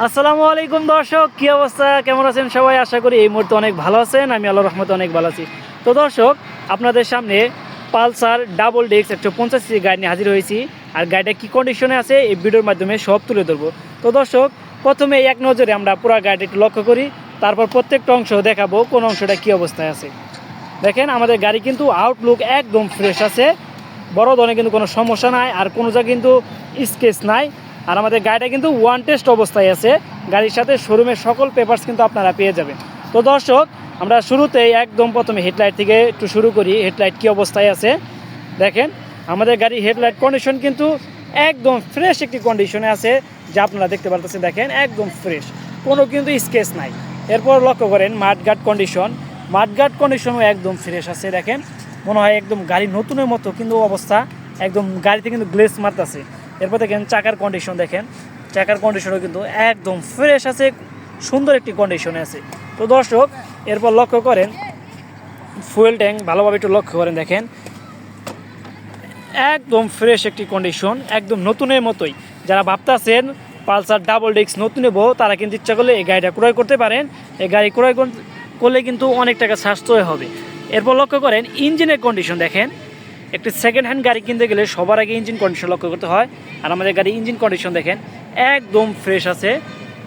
আসসালামু আলাইকুম দর্শক, কি অবস্থা, কেমন আছেন সবাই? আশা করি এই মুহূর্তে অনেক ভালো আছেন। আমি আল্লাহর রহমতে অনেক ভালো আছি। তো দর্শক, আপনাদের সামনে পালসার ডাবল ডিস্ক 150 গাড়ি নিয়ে হাজির হয়েছি। আর গাড়িটা কী কন্ডিশনে আছে এই ভিডিওর মাধ্যমে সব তুলে ধরবো। তো দর্শক, প্রথমে এক নজরে আমরা পুরো গাড়িটা একটু লক্ষ্য করি, তারপর প্রত্যেকটা অংশ দেখাবো কোন অংশটা কী অবস্থায় আছে। দেখেন, আমাদের গাড়ি কিন্তু আউটলুক একদম ফ্রেশ আছে, বড় ধরনের কিন্তু কোনো সমস্যা নাই, আর কোনো জায়গায় কিন্তু স্কেচ নাই। আর আমাদের গাড়িটা কিন্তু ওয়ান টেস্ট অবস্থায় আছে। গাড়ির সাথে শোরুমের সকল পেপারস কিন্তু আপনারা পেয়ে যাবেন। তো দর্শক, আমরা শুরুতেই একদম প্রথমে হেডলাইট থেকে একটু শুরু করি। হেডলাইট কী অবস্থায় আছে দেখেন। আমাদের গাড়ির হেডলাইট কন্ডিশন কিন্তু একদম ফ্রেশ একটি কন্ডিশনে আছে, যা আপনারা দেখতে পারতেছেন। দেখেন, একদম ফ্রেশ, কোনো কিন্তু স্কেচ নাই। এরপর লক্ষ্য করেন মাডগার্ড কন্ডিশন। মাডগার্ড কন্ডিশনও একদম ফ্রেশ আছে। দেখেন, মনে হয় একদম গাড়ি নতুনের মতো কিন্তু অবস্থা, একদম গাড়িতে কিন্তু গ্লেস মারতেছে। এরপর দেখেন চাকার কন্ডিশন। দেখেন, চাকার কন্ডিশনও কিন্তু একদম ফ্রেশ আছে, সুন্দর একটি কন্ডিশনে আছে। তো দর্শক, এরপর লক্ষ্য করেন ফুয়েল ট্যাঙ্ক, ভালোভাবে একটু লক্ষ্য করেন। দেখেন, একদম ফ্রেশ একটি কন্ডিশন, একদম নতুনের মতোই। যারা ভাবতেছেন পালসার ডাবল ডিস্ক নতুন নেবো, তারা কিন্তু ইচ্ছা করলে এই গাড়িটা ক্রয় করতে পারেন। এই গাড়ি ক্রয় করলে কিন্তু অনেক টাকা সাশ্রয় হবে। এরপর লক্ষ্য করেন ইঞ্জিনের কন্ডিশন। দেখেন, একটি সেকেন্ড হ্যান্ড গাড়ি কিনতে গেলে সবার আগে ইঞ্জিন কন্ডিশন লক্ষ্য করতে হয়। আর আমাদের গাড়ি ইঞ্জিন কন্ডিশন দেখেন, একদম ফ্রেশ আছে,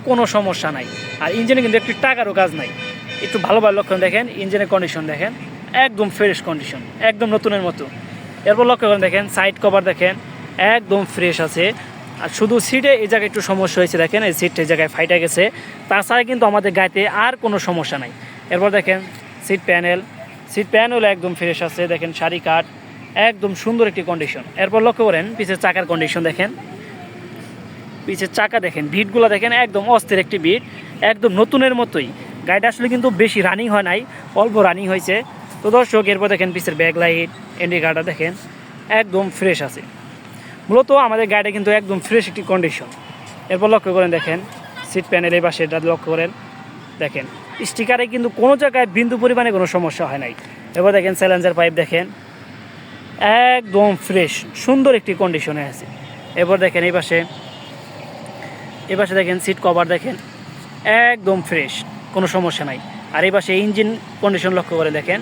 কোনো সমস্যা নাই। আর ইঞ্জিনে কিন্তু একটু টাকারও কাজ নাই। একটু ভালোভাবে লক্ষ্য দেখেন, ইঞ্জিনের কন্ডিশন দেখেন, একদম ফ্রেশ কন্ডিশন, একদম নতুনের মতো। এরপর লক্ষ্য করেন, দেখেন সাইড কভার দেখেন, একদম ফ্রেশ আছে। আর শুধু সিটে এই জায়গায় একটু সমস্যা হয়েছে। দেখেন, এই সিটটা এই জায়গায় ফাইটা গেছে, তাছাড়া কিন্তু আমাদের গাড়িতে আর কোনো সমস্যা নাই। এরপর দেখেন সিট প্যানেল একদম ফ্রেশ আছে। দেখেন সারি কাঠ, একদম সুন্দর একটি কন্ডিশন। এরপর লক্ষ্য করেন পিছের চাকার কন্ডিশন। দেখেন, পিছের চাকা দেখেন, বিটগুলো দেখেন, একদম অস্থির একটি বিট, একদম নতুনের মতোই। গাড়িটা আসলে কিন্তু বেশি রানিং হয় নাই, অল্প রানিং হয়েছে। তো দর্শক, এরপর দেখেন পিছের ব্যাক লাইট, ইন্ডিকেটর দেখেন, একদম ফ্রেশ আছে। মূলত আমাদের গাড়িটা কিন্তু একদম ফ্রেশ একটি কন্ডিশন। এরপর লক্ষ্য করেন, দেখেন সিট প্যানেল এই পাশে এটা লক্ষ্য করেন। দেখেন, স্টিকারে কিন্তু কোনো জায়গায় বিন্দু পরিমাণে কোনো সমস্যা হয় নাই। এরপর দেখেন স্যালেঞ্জার পাইপ দেখেন, একদম ফ্রেশ সুন্দর একটি কন্ডিশনে আছে। এরপর দেখেন এই পাশে দেখেন সিট কভার দেখেন, একদম ফ্রেশ, কোনো সমস্যা নাই। আর এই পাশে ইঞ্জিন কন্ডিশন লক্ষ্য করে দেখেন,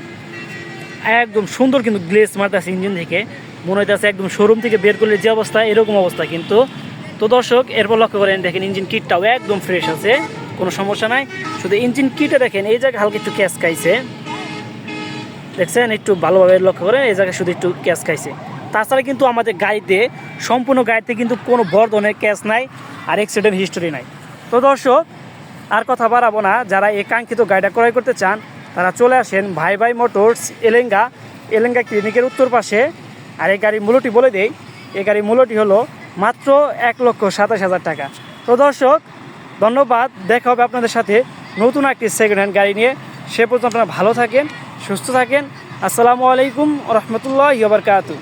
একদম সুন্দর কিন্তু গ্লেস মারতেছে ইঞ্জিন থেকে, মনে হইতেছে একদম শোরুম থেকে বের করলে যে অবস্থা এরকম অবস্থা কিন্তু। তো দর্শক, এরপর লক্ষ্য করেন, দেখেন ইঞ্জিন কিটটাও একদম ফ্রেশ আছে, কোনো সমস্যা নাই। শুধু ইঞ্জিন কিটে দেখেন এই জায়গায় হালকা একটু ক্যাশ খাইছে, দেখছেন, একটু ভালোভাবে লক্ষ্য করে এই জায়গায় শুধু একটু ক্যাশ খাইছে। তাছাড়া কিন্তু আমাদের গাড়িতে, সম্পূর্ণ গাড়িতে কিন্তু কোনো বড় ধরনের ক্যাশ নাই, আর অ্যাক্সিডেন্ট হিস্টোরি নাই। তো দর্শক, আর কথা বাড়াবো না। যারা এই কাঙ্ক্ষিত গাড়িটা ক্রয় করতে চান, তারা চলে আসেন ভাই মোটরস, এলেঙ্গা ক্লিনিকের উত্তর পাশে। আর এই গাড়ির মূল্যটি বলে দেই, এই গাড়ির মূল্যটি হলো মাত্র 1,27,000 টাকা। তো দর্শক, ধন্যবাদ। দেখা হবে আপনাদের সাথে নতুন একটি সেকেন্ড হ্যান্ড গাড়ি নিয়ে। সে পর্যন্ত আপনারা ভালো থাকেন, সুস্থ থাকেন। আসসালামু আলাইকুম রহমতুল্লাহি ওয়া বারাকাতুহু।